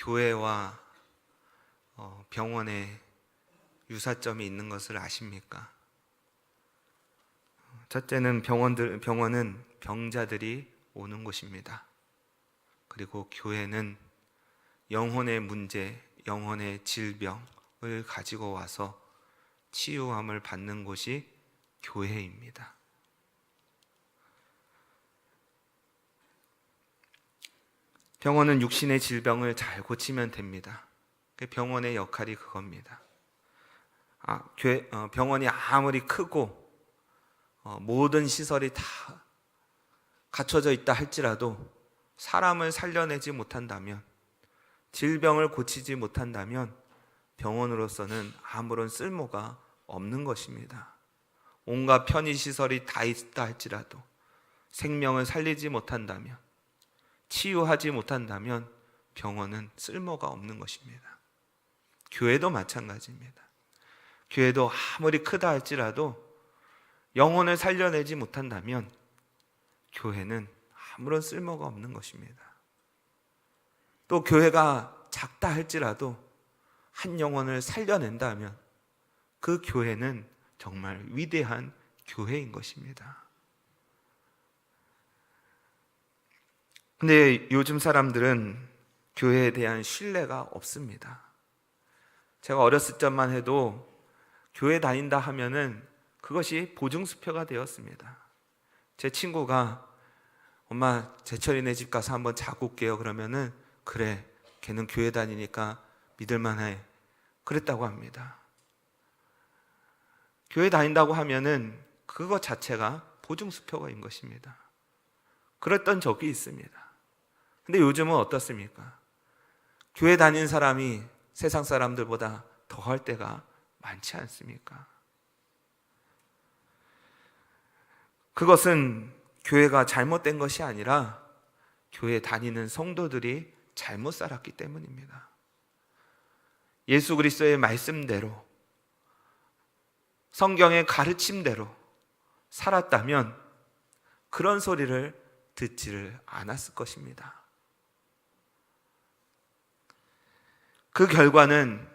교회와 병원에 유사점이 있는 것을 아십니까? 첫째는 병원은 병자들이 오는 곳입니다. 그리고 교회는 영혼의 문제, 영혼의 질병을 가지고 와서 치유함을 받는 곳이 교회입니다. 병원은 육신의 질병을 잘 고치면 됩니다. 병원의 역할이 그겁니다. 병원이 아무리 크고 모든 시설이 다 갖춰져 있다 할지라도 사람을 살려내지 못한다면, 질병을 고치지 못한다면 병원으로서는 아무런 쓸모가 없는 것입니다. 온갖 편의시설이 다 있다 할지라도 생명을 살리지 못한다면, 치유하지 못한다면 병원은 쓸모가 없는 것입니다. 교회도 마찬가지입니다. 교회도 아무리 크다 할지라도 영혼을 살려내지 못한다면 교회는 아무런 쓸모가 없는 것입니다. 또 교회가 작다 할지라도 한 영혼을 살려낸다면 그 교회는 정말 위대한 교회인 것입니다. 근데 요즘 사람들은 교회에 대한 신뢰가 없습니다. 제가 어렸을 적만 해도 교회 다닌다 하면은 그것이 보증수표가 되었습니다. 제 친구가 엄마 제철이네 집 가서 한번 자고 올게요 그러면은 그래, 걔는 교회 다니니까 믿을만해, 그랬다고 합니다. 교회 다닌다고 하면은 그것 자체가 보증수표인 것입니다. 그랬던 적이 있습니다. 근데 요즘은 어떻습니까? 교회 다니는 사람이 세상 사람들보다 더 할 때가 많지 않습니까? 그것은 교회가 잘못된 것이 아니라 교회 다니는 성도들이 잘못 살았기 때문입니다. 예수 그리스도의 말씀대로, 성경의 가르침대로 살았다면 그런 소리를 듣지를 않았을 것입니다. 그 결과는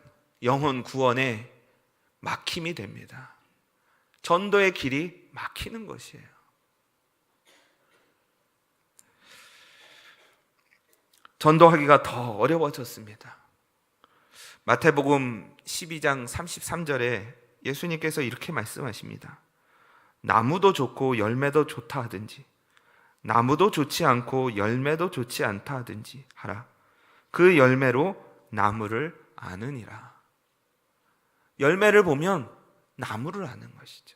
영혼 구원에 막힘이 됩니다. 전도의 길이 막히는 것이에요. 전도하기가 더 어려워졌습니다. 마태복음 12장 33절에 예수님께서 이렇게 말씀하십니다. 나무도 좋고 열매도 좋다 하든지 나무도 좋지 않고 열매도 좋지 않다 하든지 하라. 그 열매로 나무를 아느니라. 열매를 보면 나무를 아는 것이죠.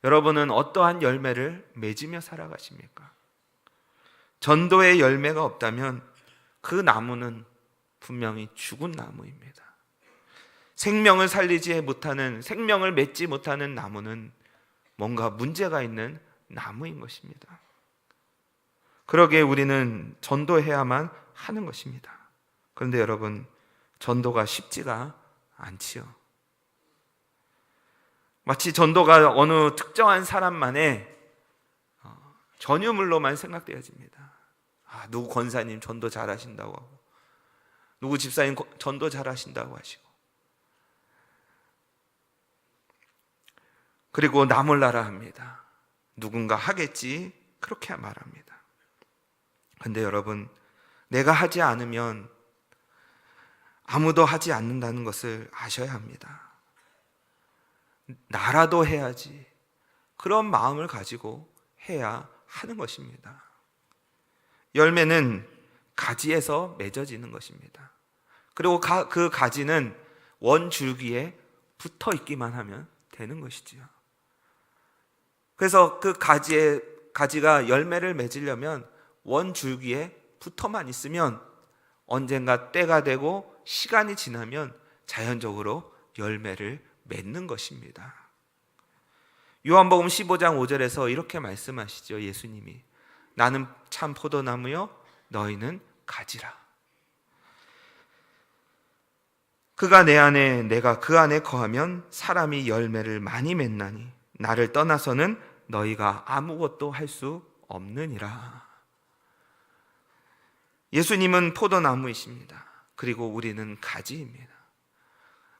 여러분은 어떠한 열매를 맺으며 살아가십니까? 전도의 열매가 없다면 그 나무는 분명히 죽은 나무입니다. 생명을 살리지 못하는, 생명을 맺지 못하는 나무는 뭔가 문제가 있는 나무인 것입니다. 그러기에 우리는 전도해야만 하는 것입니다. 그런데 여러분, 전도가 쉽지가 않지요. 마치 전도가 어느 특정한 사람만의 전유물로만 생각되어집니다. 누구 권사님 전도 잘하신다고 하고, 누구 집사님 전도 잘하신다고 하시고, 그리고 나 몰라라 합니다. 누군가 하겠지 그렇게 말합니다. 그런데 여러분, 내가 하지 않으면 아무도 하지 않는다는 것을 아셔야 합니다. 나라도 해야지, 그런 마음을 가지고 해야 하는 것입니다. 열매는 가지에서 맺어지는 것입니다. 그리고 그 가지는 원줄기에 붙어 있기만 하면 되는 것이지요. 그래서 그 가지가 열매를 맺으려면 원줄기에 붙어만 있으면 언젠가 때가 되고 시간이 지나면 자연적으로 열매를 맺는 것입니다. 요한복음 15장 5절에서 이렇게 말씀하시죠. 예수님이 나는 참 포도나무요 너희는 가지라. 그가 내 안에 내가 그 안에 거하면 사람이 열매를 많이 맺나니 나를 떠나서는 너희가 아무것도 할 수 없느니라. 예수님은 포도나무이십니다. 그리고 우리는 가지입니다.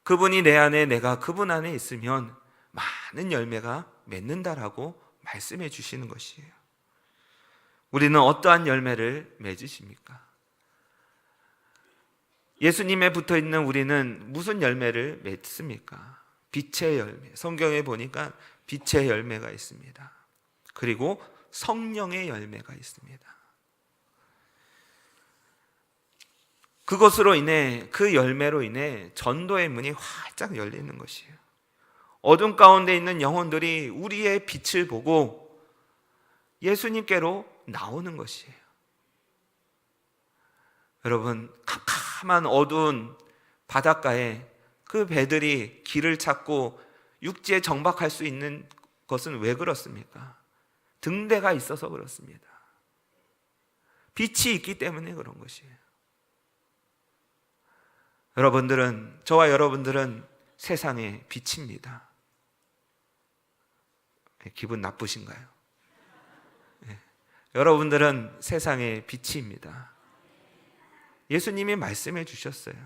그분이 내 안에, 내가 그분 안에 있으면 많은 열매가 맺는다라고 말씀해 주시는 것이에요. 우리는 어떠한 열매를 맺으십니까? 예수님에 붙어 있는 우리는 무슨 열매를 맺습니까? 빛의 열매. 성경에 보니까 빛의 열매가 있습니다. 그리고 성령의 열매가 있습니다. 그것으로 인해, 그 열매로 인해 전도의 문이 활짝 열리는 것이에요. 어둠 가운데 있는 영혼들이 우리의 빛을 보고 예수님께로 나오는 것이에요. 여러분, 캄캄한 어두운 바닷가에 그 배들이 길을 찾고 육지에 정박할 수 있는 것은 왜 그렇습니까? 등대가 있어서 그렇습니다. 빛이 있기 때문에 그런 것이에요. 여러분들은, 저와 여러분들은 세상의 빛입니다. 기분 나쁘신가요? 네. 여러분들은 세상의 빛입니다. 예수님이 말씀해 주셨어요.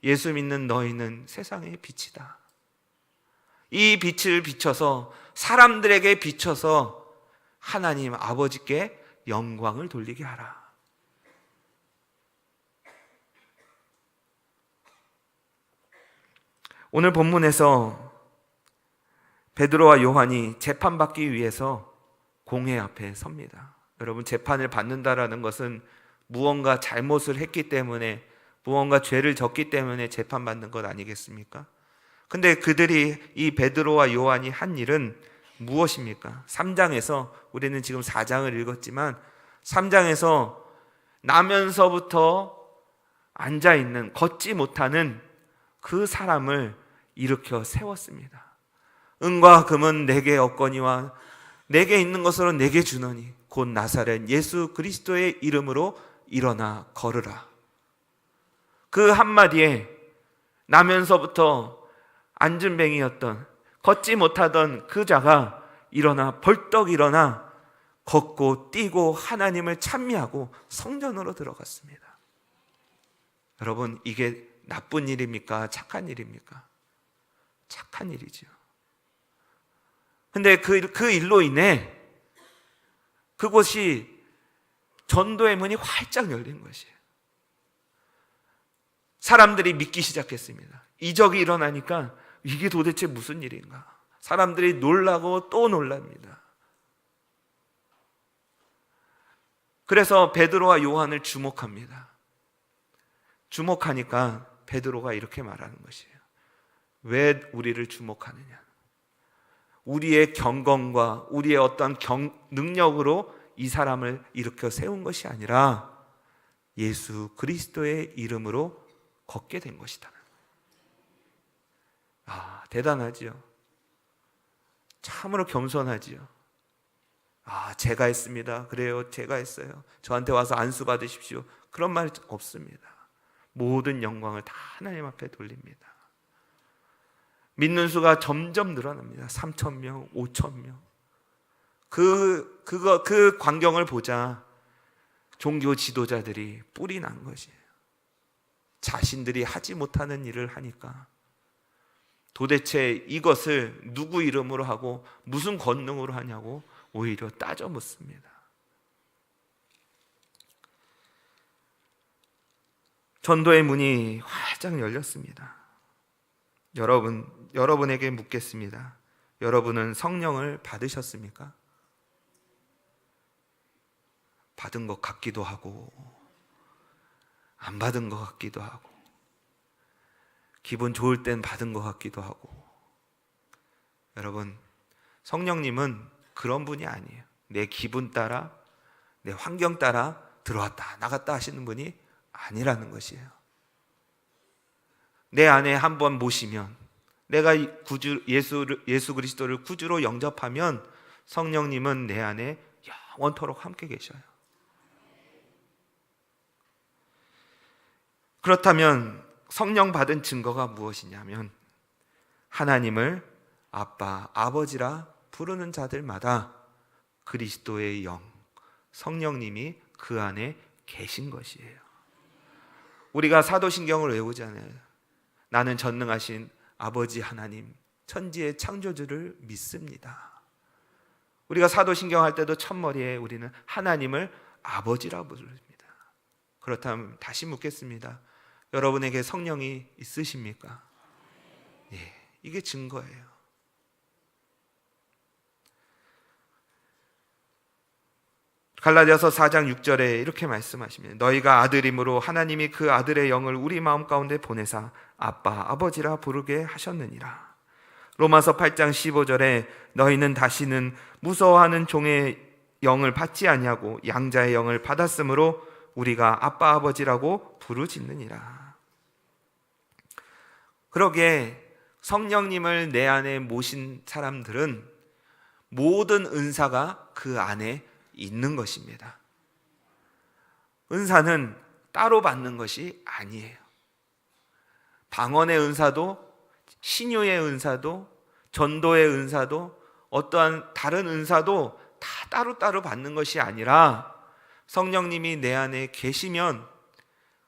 예수 믿는 너희는 세상의 빛이다. 이 빛을 비춰서, 사람들에게 비춰서 하나님 아버지께 영광을 돌리게 하라. 오늘 본문에서 베드로와 요한이 재판받기 위해서 공회 앞에 섭니다. 여러분, 재판을 받는다라는 것은 무언가 잘못을 했기 때문에, 무언가 죄를 졌기 때문에 재판받는 것 아니겠습니까? 근데 그들이, 이 베드로와 요한이 한 일은 무엇입니까? 3장에서, 우리는 지금 4장을 읽었지만 3장에서 나면서부터 앉아있는, 걷지 못하는 그 사람을 일으켜 세웠습니다. 은과 금은 내게 없거니와 내게 있는 것으로 내게 주노니 곧 나사렛 예수 그리스도의 이름으로 일어나 걸으라. 그 한마디에 나면서부터 안진뱅이였던, 걷지 못하던 그 자가 벌떡 일어나 걷고 뛰고 하나님을 찬미하고 성전으로 들어갔습니다. 여러분, 이게 나쁜 일입니까? 착한 일입니까? 착한 일이죠. 근데 그 일로 인해 그곳이 전도의 문이 활짝 열린 것이에요. 사람들이 믿기 시작했습니다. 이적이 일어나니까 이게 도대체 무슨 일인가? 사람들이 놀라고 또 놀랍니다. 그래서 베드로와 요한을 주목합니다. 주목하니까 베드로가 이렇게 말하는 것이에요. 왜 우리를 주목하느냐? 우리의 경건과 우리의 어떤 능력으로 이 사람을 일으켜 세운 것이 아니라 예수 그리스도의 이름으로 걷게 된 것이다. 아, 대단하지요. 참으로 겸손하지요. 아, 제가 했습니다. 그래요, 제가 했어요. 저한테 와서 안수 받으십시오. 그런 말 없습니다. 모든 영광을 다 하나님 앞에 돌립니다. 믿는 수가 점점 늘어납니다. 3,000명, 5,000명. 그 광경을 보자 종교 지도자들이 뿔이 난 것이에요. 자신들이 하지 못하는 일을 하니까 도대체 이것을 누구 이름으로 하고 무슨 권능으로 하냐고 오히려 따져 묻습니다. 전도의 문이 활짝 열렸습니다. 여러분에게 묻겠습니다. 여러분은 성령을 받으셨습니까? 받은 것 같기도 하고 안 받은 것 같기도 하고 기분 좋을 땐 받은 것 같기도 하고. 여러분, 성령님은 그런 분이 아니에요. 내 기분 따라, 내 환경 따라 들어왔다 나갔다 하시는 분이 아니라는 것이에요. 내 안에 한번 모시면, 내가 예수 그리스도를 구주로 영접하면 성령님은 내 안에 영원토록 함께 계셔요. 그렇다면 성령 받은 증거가 무엇이냐면 하나님을 아빠, 아버지라 부르는 자들마다 그리스도의 영, 성령님이 그 안에 계신 것이에요. 우리가 사도신경을 외우잖아요. 나는 전능하신 아버지 하나님, 천지의 창조주를 믿습니다. 우리가 사도신경 할 때도 첫머리에 우리는 하나님을 아버지라고 부릅니다. 그렇다면 다시 묻겠습니다. 여러분에게 성령이 있으십니까? 예, 이게 증거예요. 갈라디아서 4장 6절에 이렇게 말씀하십니다. 너희가 아들임으로 하나님이 그 아들의 영을 우리 마음 가운데 보내사 아빠, 아버지라 부르게 하셨느니라. 로마서 8장 15절에 너희는 다시는 무서워하는 종의 영을 받지 아니하고 양자의 영을 받았으므로 우리가 아빠, 아버지라고 부르짖느니라. 그러기에 성령님을 내 안에 모신 사람들은 모든 은사가 그 안에 있는 것입니다. 은사는 따로 받는 것이 아니에요. 방언의 은사도, 신유의 은사도, 전도의 은사도, 어떠한 다른 은사도 다 따로따로 받는 것이 아니라 성령님이 내 안에 계시면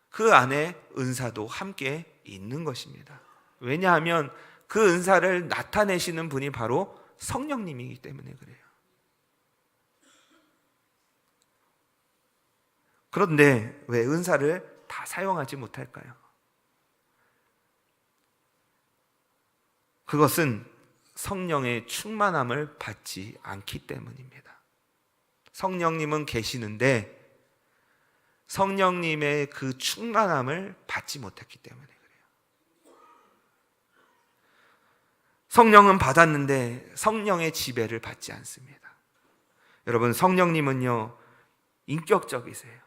그 안에 은사도 함께 있는 것입니다. 왜냐하면 그 은사를 나타내시는 분이 바로 성령님이기 때문에 그래요. 그런데 왜 은사를 다 사용하지 못할까요? 그것은 성령의 충만함을 받지 않기 때문입니다. 성령님은 계시는데 성령님의 그 충만함을 받지 못했기 때문에 그래요. 성령은 받았는데 성령의 지배를 받지 않습니다. 여러분, 성령님은요, 인격적이세요.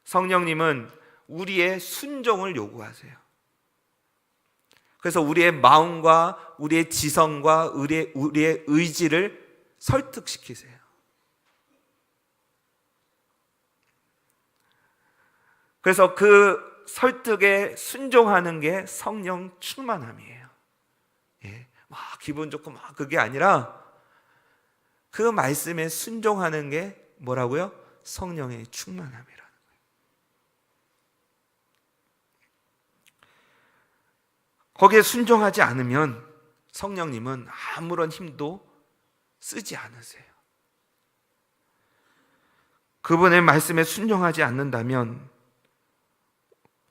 성령님은 우리의 순종을 요구하세요. 그래서 우리의 마음과 우리의 지성과 우리의 의지를 설득시키세요. 그래서 그 설득에 순종하는 게 성령 충만함이에요. 예, 막 기분 좋고 막 그게 아니라 그 말씀에 순종하는 게 뭐라고요? 성령의 충만함이라는 거예요. 거기에 순종하지 않으면 성령님은 아무런 힘도 쓰지 않으세요. 그분의 말씀에 순종하지 않는다면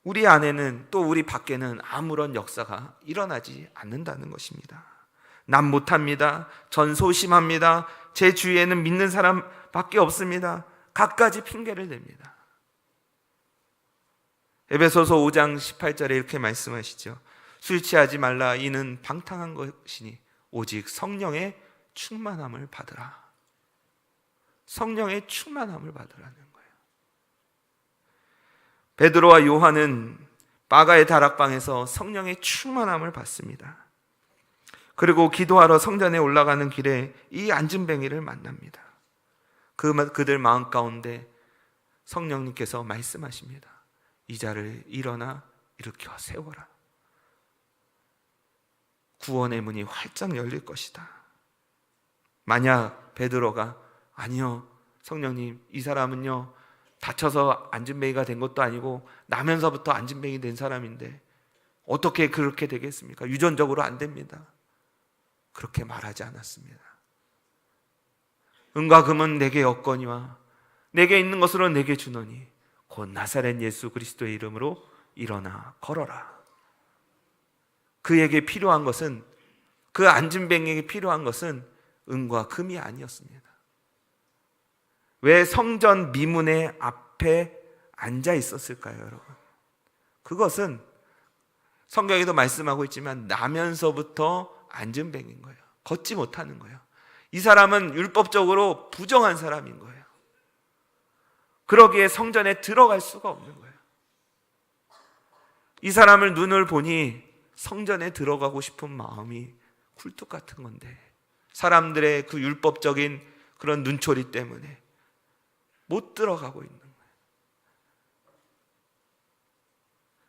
우리 안에는 또 우리 밖에는 아무런 역사가 일어나지 않는다는 것입니다. 난 못합니다. 전 소심합니다. 제 주위에는 믿는 사람밖에 없습니다. 갖가지 핑계를 댑니다. 에베소서 5장 18절에 이렇게 말씀하시죠. 술 취하지 말라. 이는 방탕한 것이니 오직 성령의 충만함을 받으라. 성령의 충만함을 받으라는 거예요. 베드로와 요한은 바가의 다락방에서 성령의 충만함을 받습니다. 그리고 기도하러 성전에 올라가는 길에 이 안진뱅이를 만납니다. 그들 마음 가운데 성령님께서 말씀하십니다. 이 자를 일어나 일으켜 세워라. 구원의 문이 활짝 열릴 것이다. 만약 베드로가 아니요, 성령님, 이 사람은요 다쳐서 안진뱅이가 된 것도 아니고 나면서부터 안진뱅이 된 사람인데 어떻게 그렇게 되겠습니까? 유전적으로 안 됩니다. 그렇게 말하지 않았습니다. 은과 금은 내게 없거니와 내게 있는 것으로 내게 주노니 곧 나사렛 예수 그리스도의 이름으로 일어나 걸어라. 그에게 필요한 것은, 그 안진뱅이에게 필요한 것은 은과 금이 아니었습니다. 왜 성전 미문의 앞에 앉아 있었을까요, 여러분? 그것은 성경에도 말씀하고 있지만 나면서부터 안진뱅인 거예요. 걷지 못하는 거예요. 이 사람은 율법적으로 부정한 사람인 거예요. 그러기에 성전에 들어갈 수가 없는 거예요. 이 사람을 눈을 보니 성전에 들어가고 싶은 마음이 굴뚝 같은 건데 사람들의 그 율법적인 그런 눈초리 때문에 못 들어가고 있는 거예요.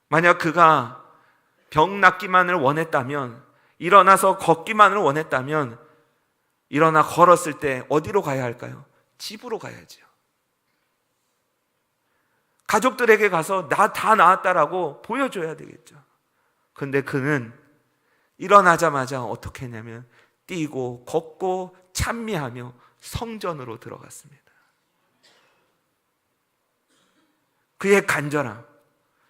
만약 그가 병 낫기만을 원했다면, 일어나서 걷기만을 원했다면 일어나 걸었을 때 어디로 가야 할까요? 집으로 가야죠. 가족들에게 가서 나 다 나았다라고 보여줘야 되겠죠. 근데 그는 일어나자마자 어떻게 했냐면 뛰고 걷고 찬미하며 성전으로 들어갔습니다. 그의 간절함,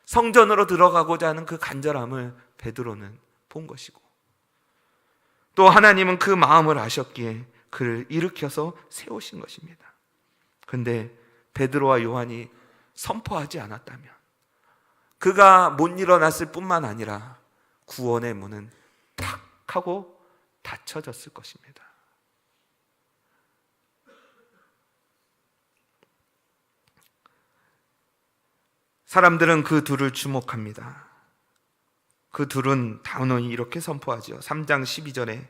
성전으로 들어가고자 하는 그 간절함을 베드로는 본 것이고, 또 하나님은 그 마음을 아셨기에 그를 일으켜서 세우신 것입니다. 근데 베드로와 요한이 선포하지 않았다면 그가 못 일어났을 뿐만 아니라 구원의 문은 탁 하고 닫혀졌을 것입니다. 사람들은 그 둘을 주목합니다. 그 둘은 단호히 이렇게 선포하죠. 3장 12절에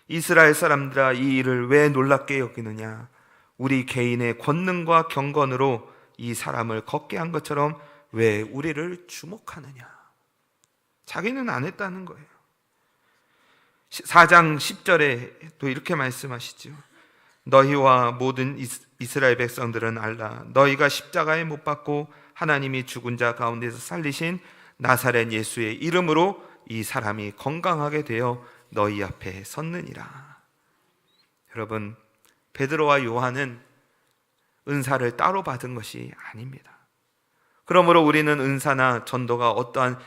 이스라엘 사람들아, 이 일을 왜 놀랍게 여기느냐? 우리 개인의 권능과 경건으로 이 사람을 걷게 한 것처럼 왜 우리를 주목하느냐? 자기는 안 했다는 거예요. 4장 10절에 또 이렇게 말씀하시죠. 너희와 모든 이스라엘 백성들은 알라. 너희가 십자가에 못 박고 하나님이 죽은 자 가운데서 살리신 나사렛 예수의 이름으로 이 사람이 건강하게 되어 너희 앞에 섰느니라. 여러분, 베드로와 요한은 은사를 따로 받은 것이 아닙니다. 그러므로 우리는 은사나 전도가 어떠한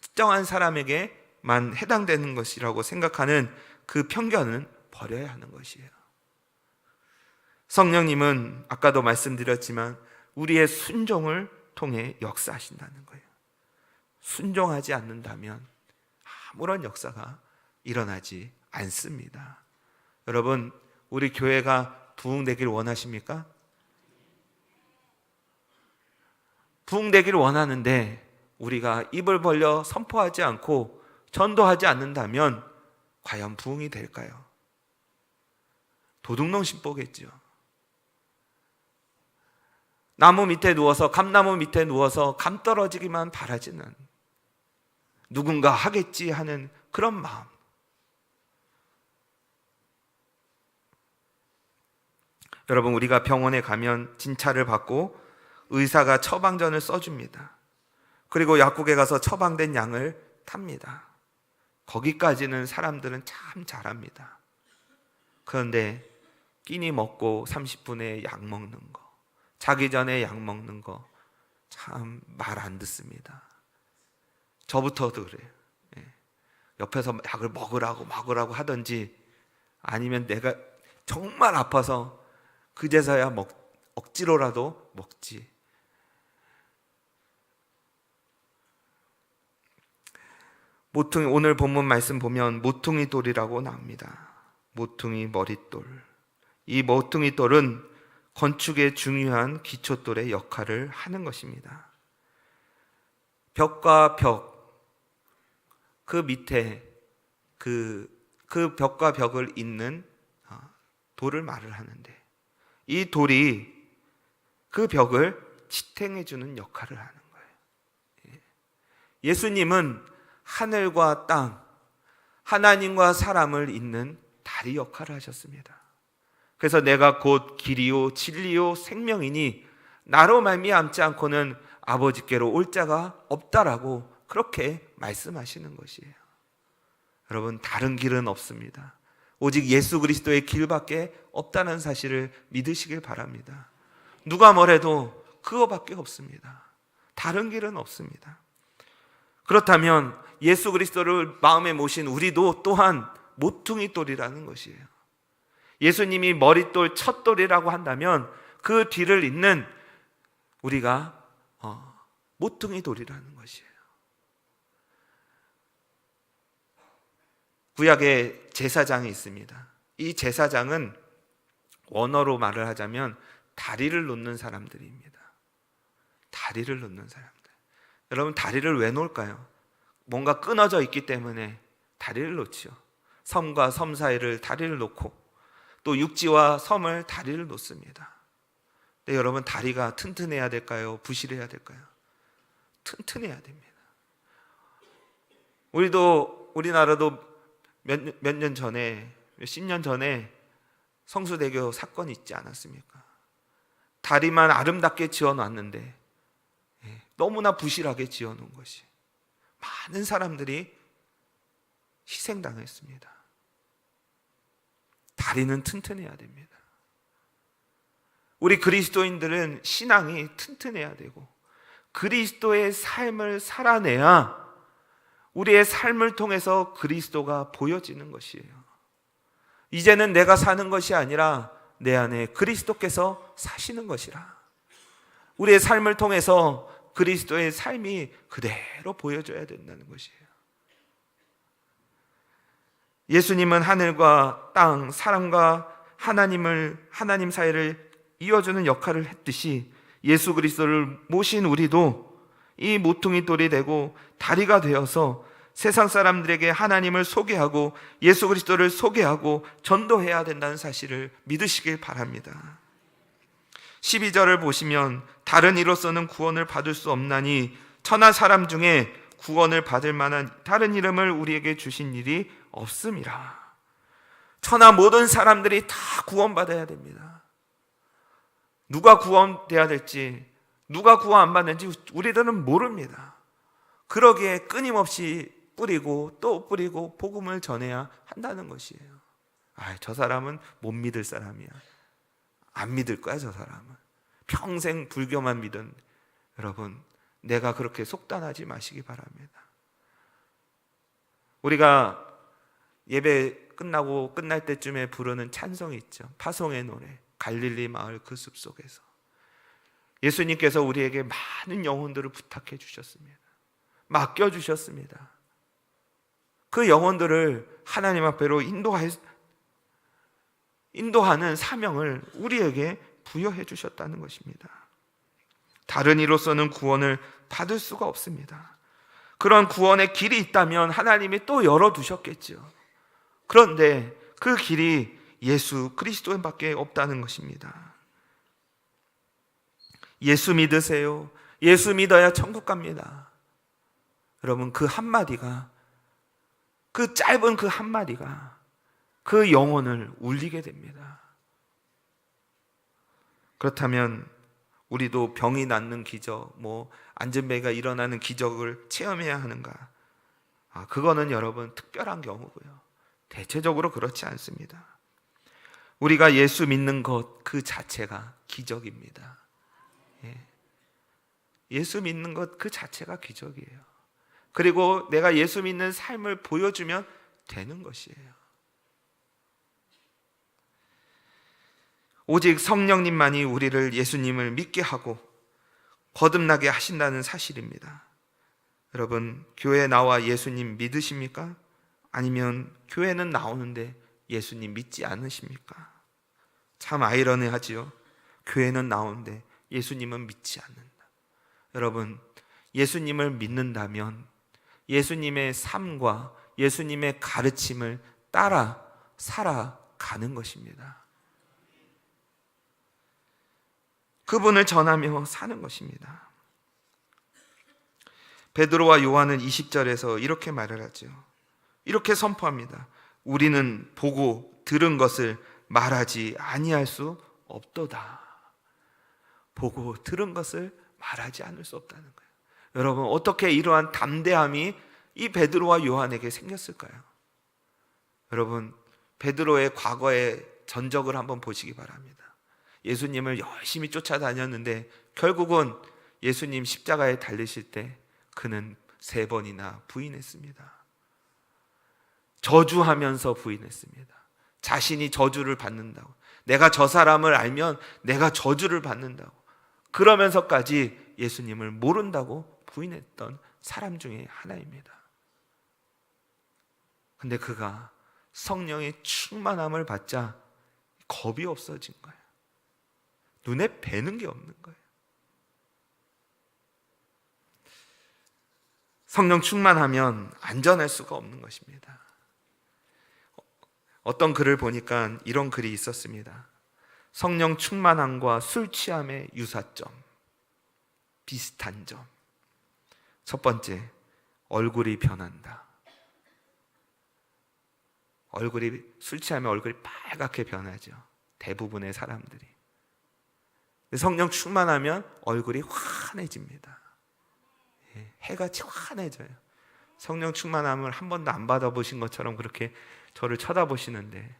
특정한 사람에게만 해당되는 것이라고 생각하는 그 편견은 버려야 하는 것이에요. 성령님은 아까도 말씀드렸지만 우리의 순종을 통해 역사하신다는 거예요. 순종하지 않는다면 아무런 역사가 일어나지 않습니다. 여러분, 우리 교회가 부흥되길 원하십니까? 부흥되기를 원하는데 우리가 입을 벌려 선포하지 않고 전도하지 않는다면 과연 부흥이 될까요? 도둑놈 신보겠죠. 나무 밑에 누워서, 감나무 밑에 누워서 감 떨어지기만 바라지는, 누군가 하겠지 하는 그런 마음. 여러분, 우리가 병원에 가면 진찰을 받고 의사가 처방전을 써줍니다. 그리고 약국에 가서 처방된 약을 탑니다. 거기까지는 사람들은 참 잘합니다. 그런데 끼니 먹고 30분에 약 먹는 거, 자기 전에 약 먹는 거 참 말 안 듣습니다. 저부터도 그래요. 옆에서 약을 먹으라고 하든지, 아니면 내가 정말 아파서 그제서야 억지로라도 먹지. 모퉁이, 오늘 본문 말씀 보면 모퉁이 돌이라고 나옵니다. 모퉁이 머릿돌. 이 모퉁이 돌은 건축의 중요한 기초돌의 역할을 하는 것입니다. 벽과 벽, 그 밑에 그 벽과 벽을 잇는 돌을 말을 하는데, 이 돌이 그 벽을 지탱해 주는 역할을 하는 거예요. 예수님은 하늘과 땅, 하나님과 사람을 잇는 다리 역할을 하셨습니다. 그래서 내가 곧 길이요 진리요 생명이니 나로 말미암지 않고는 아버지께로 올 자가 없다라고 그렇게 말씀하시는 것이에요. 여러분, 다른 길은 없습니다. 오직 예수 그리스도의 길밖에 없다는 사실을 믿으시길 바랍니다. 누가 뭐래도 그거밖에 없습니다. 다른 길은 없습니다. 그렇다면 예수 그리스도를 마음에 모신 우리도 또한 모퉁이 돌이라는 것이에요. 예수님이 머릿돌, 첫돌이라고 한다면 그 뒤를 잇는 우리가 모퉁이 돌이라는 것이에요. 구약에 제사장이 있습니다. 이 제사장은 원어로 말을 하자면 다리를 놓는 사람들입니다. 다리를 놓는 사람들. 여러분, 다리를 왜 놓을까요? 뭔가 끊어져 있기 때문에 다리를 놓지요. 섬과 섬 사이를 다리를 놓고, 또 육지와 섬을 다리를 놓습니다. 근데 여러분, 다리가 튼튼해야 될까요? 부실해야 될까요? 튼튼해야 됩니다. 우리나라도 몇 년 전에, 몇십 년 전에 성수대교 사건이 있지 않았습니까? 다리만 아름답게 지어놨는데 너무나 부실하게 지어놓은 것이 많은 사람들이 희생당했습니다. 다리는 튼튼해야 됩니다. 우리 그리스도인들은 신앙이 튼튼해야 되고 그리스도의 삶을 살아내야 우리의 삶을 통해서 그리스도가 보여지는 것이에요. 이제는 내가 사는 것이 아니라 내 안에 그리스도께서 사시는 것이라. 우리의 삶을 통해서 그리스도의 삶이 그대로 보여져야 된다는 것이에요. 예수님은 하늘과 땅, 사람과 하나님 사이를 이어주는 역할을 했듯이 예수 그리스도를 모신 우리도 이 모퉁이 돌이 되고 다리가 되어서 세상 사람들에게 하나님을 소개하고 예수 그리스도를 소개하고 전도해야 된다는 사실을 믿으시길 바랍니다. 12절을 보시면 다른 이로서는 구원을 받을 수 없나니 천하 사람 중에 구원을 받을 만한 다른 이름을 우리에게 주신 일이 없음이라. 천하 모든 사람들이 다 구원받아야 됩니다. 누가 구원돼야 될지, 누가 구원 안 받는지 우리들은 모릅니다. 그러기에 끊임없이 뿌리고 또 뿌리고 복음을 전해야 한다는 것이에요. 저 사람은 못 믿을 사람이야. 안 믿을 거야, 저 사람은. 평생 불교만 믿은. 여러분, 내가 그렇게 속단하지 마시기 바랍니다. 우리가 예배 끝나고 끝날 때쯤에 부르는 찬송이 있죠. 파송의 노래, 갈릴리 마을 그 숲속에서. 예수님께서 우리에게 많은 영혼들을 부탁해 주셨습니다. 맡겨 주셨습니다. 그 영혼들을 하나님 앞으로 인도하는 사명을 우리에게 부여해 주셨다는 것입니다. 다른 이로서는 구원을 받을 수가 없습니다. 그런 구원의 길이 있다면 하나님이 또 열어두셨겠죠. 그런데 그 길이 예수 그리스도밖에 없다는 것입니다. 예수 믿으세요. 예수 믿어야 천국 갑니다. 여러분, 그 한마디가, 그 짧은 그 한마디가 그 영혼을 울리게 됩니다. 그렇다면 우리도 병이 낫는 기적, 안전벨기가 일어나는 기적을 체험해야 하는가? 그거는 여러분 특별한 경우고요. 대체적으로 그렇지 않습니다. 우리가 예수 믿는 것 그 자체가 기적입니다. 예수 믿는 것 그 자체가 기적이에요. 그리고 내가 예수 믿는 삶을 보여주면 되는 것이에요. 오직 성령님만이 우리를 예수님을 믿게 하고 거듭나게 하신다는 사실입니다. 여러분, 교회에 나와 예수님 믿으십니까? 아니면 교회는 나오는데 예수님 믿지 않으십니까? 참 아이러니하지요. 교회는 나오는데 예수님은 믿지 않는다. 여러분, 예수님을 믿는다면 예수님의 삶과 예수님의 가르침을 따라 살아가는 것입니다. 그분을 전하며 사는 것입니다. 베드로와 요한은 20절에서 이렇게 말을 하죠. 이렇게 선포합니다. 우리는 보고 들은 것을 말하지 아니할 수 없도다. 보고 들은 것을 말하지 않을 수 없다는 거예요. 여러분, 어떻게 이러한 담대함이 이 베드로와 요한에게 생겼을까요? 여러분, 베드로의 과거의 전적을 한번 보시기 바랍니다. 예수님을 열심히 쫓아다녔는데 결국은 예수님 십자가에 달리실 때 그는 3번이나 부인했습니다. 저주하면서 부인했습니다. 자신이 저주를 받는다고. 내가 저 사람을 알면 내가 저주를 받는다고. 그러면서까지 예수님을 모른다고 부인했던 사람 중에 하나입니다. 근데 그가 성령의 충만함을 받자 겁이 없어진 거예요. 눈에 뵈는 게 없는 거예요. 성령 충만하면 안전할 수가 없는 것입니다. 어떤 글을 보니까 이런 글이 있었습니다. 성령 충만함과 술 취함의 유사점, 비슷한 점. 첫 번째, 얼굴이 변한다. 술 취하면 얼굴이 빨갛게 변하죠. 대부분의 사람들이. 성령 충만하면 얼굴이 환해집니다. 해가 환해져요. 성령 충만함을 한 번도 안 받아보신 것처럼 그렇게 저를 쳐다보시는데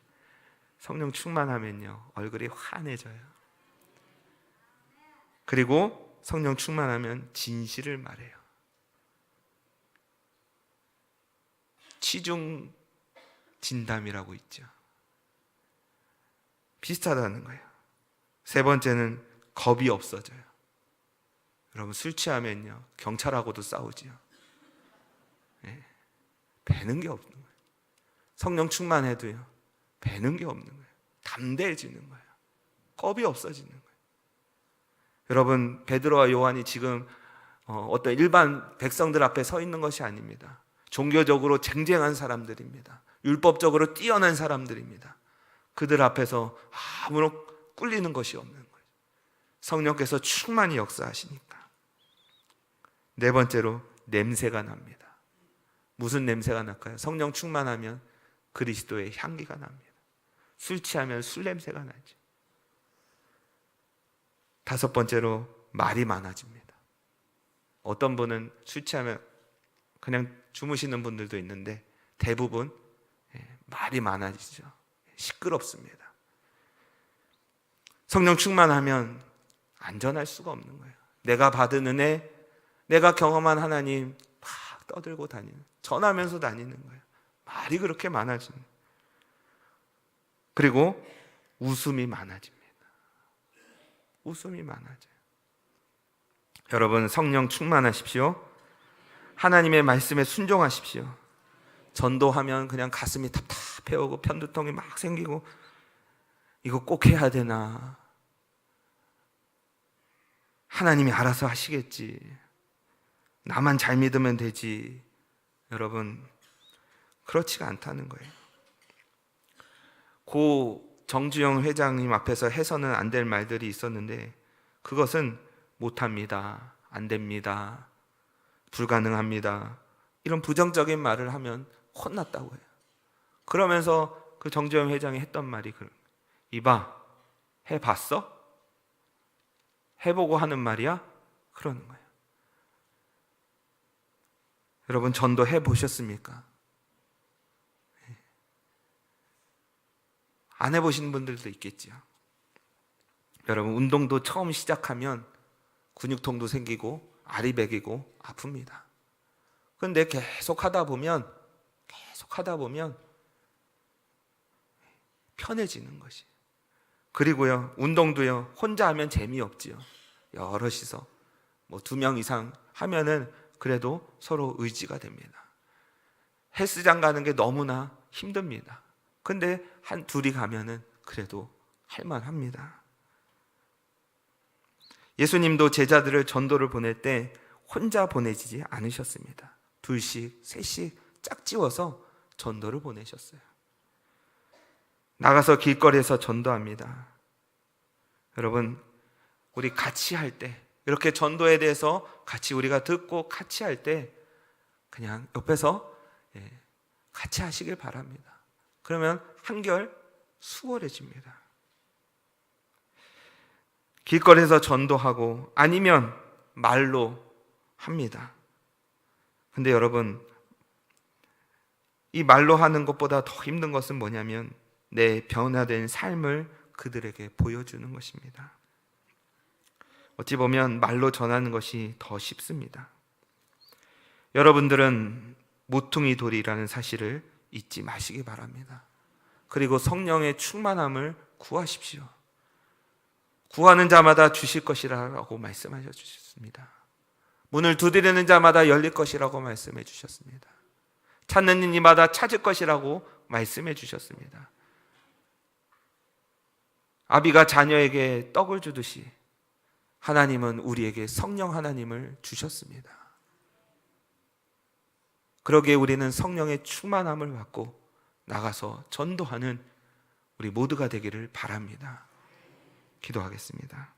성령 충만하면요 얼굴이 환해져요. 그리고 성령 충만하면 진실을 말해요. 취중 진담이라고 있죠. 비슷하다는 거예요. 세 번째는 겁이 없어져요. 여러분 술 취하면요 경찰하고도 싸우지요. 배는 게 없는 거예요. 성령 충만해도요 배는 게 없는 거예요. 담대해지는 거예요. 겁이 없어지는 거예요. 여러분 베드로와 요한이 지금 어떤 일반 백성들 앞에 서 있는 것이 아닙니다. 종교적으로 쟁쟁한 사람들입니다. 율법적으로 뛰어난 사람들입니다. 그들 앞에서 아무런 꿀리는 것이 없는 거예요. 성령께서 충만히 역사하시니까. 네 번째로 냄새가 납니다. 무슨 냄새가 날까요? 성령 충만하면 그리스도의 향기가 납니다. 술 취하면 술 냄새가 나죠. 다섯 번째로 말이 많아집니다. 어떤 분은 술 취하면 그냥 주무시는 분들도 있는데 대부분 말이 많아지죠. 시끄럽습니다. 성령 충만하면 안전할 수가 없는 거예요. 내가 받은 은혜, 내가 경험한 하나님 막 떠들고 다니는, 전하면서 다니는 거예요. 말이 그렇게 많아지는 거예요. 그리고 웃음이 많아집니다. 웃음이 많아져요. 여러분 성령 충만하십시오. 하나님의 말씀에 순종하십시오. 전도하면 그냥 가슴이 답답해오고 편두통이 막 생기고 이거 꼭 해야 되나? 하나님이 알아서 하시겠지. 나만 잘 믿으면 되지. 여러분 그렇지가 않다는 거예요. 고 정주영 회장님 앞에서 해서는 안 될 말들이 있었는데 그것은 못합니다. 안 됩니다. 불가능합니다. 이런 부정적인 말을 하면 혼났다고 해요. 그러면서 그 정주영 회장이 했던 말이 이봐, 해봤어? 해보고 하는 말이야? 그러는 거예요. 여러분 전도 해보셨습니까? 안 해보신 분들도 있겠죠. 여러분 운동도 처음 시작하면 근육통도 생기고 알이 배기고 아픕니다. 그런데 계속 하다 보면 편해지는 것이. 그리고요 운동도요 혼자 하면 재미없지요. 여럿이서 뭐 2명 이상 하면은 그래도 서로 의지가 됩니다. 헬스장 가는 게 너무나 힘듭니다. 근데 둘이 가면은 그래도 할만합니다. 예수님도 제자들을 전도를 보낼 때 혼자 보내지 않으셨습니다. 2씩, 3씩 짝지워서 전도를 보내셨어요. 나가서 길거리에서 전도합니다. 여러분, 우리 같이 할 때, 이렇게 전도에 대해서 같이 우리가 듣고 같이 할 때 그냥 옆에서 같이 하시길 바랍니다. 그러면 한결 수월해집니다. 길거리에서 전도하고 아니면 말로 합니다. 근데 여러분, 이 말로 하는 것보다 더 힘든 것은 뭐냐면 내 변화된 삶을 그들에게 보여주는 것입니다. 어찌 보면 말로 전하는 것이 더 쉽습니다. 여러분들은 모퉁이 돌이라는 사실을 잊지 마시기 바랍니다. 그리고 성령의 충만함을 구하십시오. 구하는 자마다 주실 것이라고 말씀하셔 주셨습니다. 문을 두드리는 자마다 열릴 것이라고 말씀해 주셨습니다. 찾는 이마다 찾을 것이라고 말씀해 주셨습니다. 아비가 자녀에게 떡을 주듯이 하나님은 우리에게 성령 하나님을 주셨습니다. 그러기에 우리는 성령의 충만함을 받고 나가서 전도하는 우리 모두가 되기를 바랍니다. 기도하겠습니다.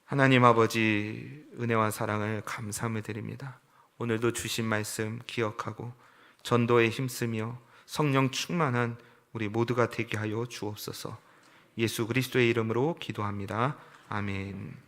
하나님 아버지, 은혜와 사랑을 감사함을 드립니다. 오늘도 주신 말씀 기억하고 전도에 힘쓰며 성령 충만한 우리 모두가 되게 하여 주옵소서. 예수 그리스도의 이름으로 기도합니다. 아멘.